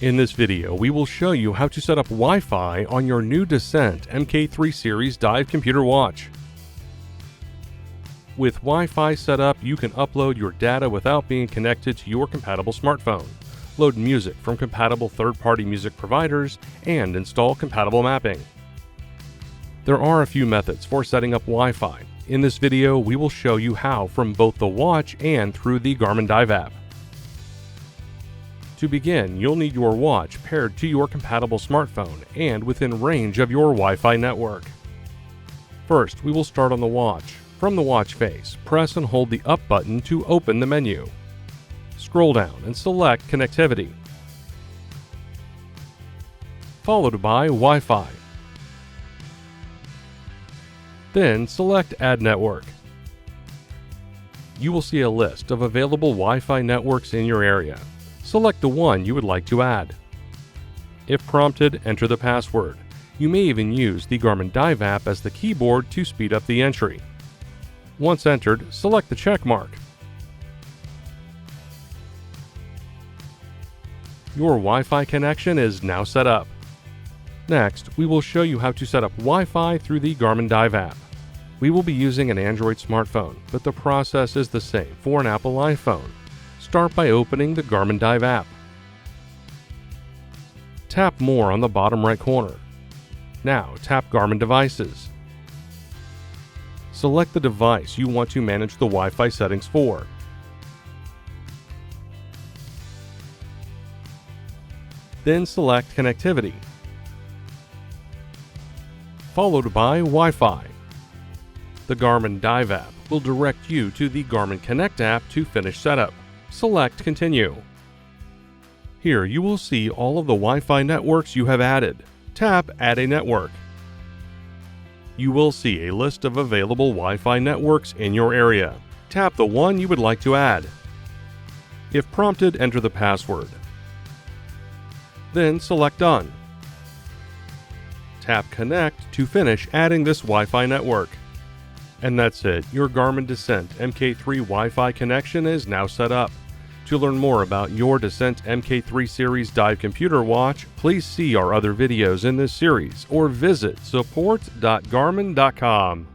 In this video, we will show you how to set up Wi-Fi on your new Descent Mk3 series dive computer watch. With Wi-Fi set up, you can upload your data without being connected to your compatible smartphone, load music from compatible third-party music providers, and install compatible mapping. There are a few methods for setting up Wi-Fi. In this video, we will show you how from both the watch and through the Garmin Dive app. To begin, you'll need your watch paired to your compatible smartphone and within range of your Wi-Fi network. First, we will start on the watch. From the watch face, press and hold the up button to open the menu. Scroll down and select Connectivity, followed by Wi-Fi. Then select Add Network. You will see a list of available Wi-Fi networks in your area. Select the one you would like to add. If prompted, enter the password. You may even use the Garmin Dive app as the keyboard to speed up the entry. Once entered, select the check mark. Your Wi-Fi connection is now set up. Next, we will show you how to set up Wi-Fi through the Garmin Dive app. We will be using an Android smartphone, but the process is the same for an Apple iPhone. Start by opening the Garmin Dive app. Tap More on the bottom right corner. Now tap Garmin Devices. Select the device you want to manage the Wi-Fi settings for. Then select Connectivity, followed by Wi-Fi. The Garmin Dive app will direct you to the Garmin Connect app to finish setup. Select Continue. Here you will see all of the Wi-Fi networks you have added. Tap Add a Network. You will see a list of available Wi-Fi networks in your area. Tap the one you would like to add. If prompted, enter the password. Then select Done. Tap Connect to finish adding this Wi-Fi network. And that's it. Your Garmin Descent Mk3 Wi-Fi connection is now set up. To learn more about your Descent Mk3 series dive computer watch, please see our other videos in this series or visit support.garmin.com.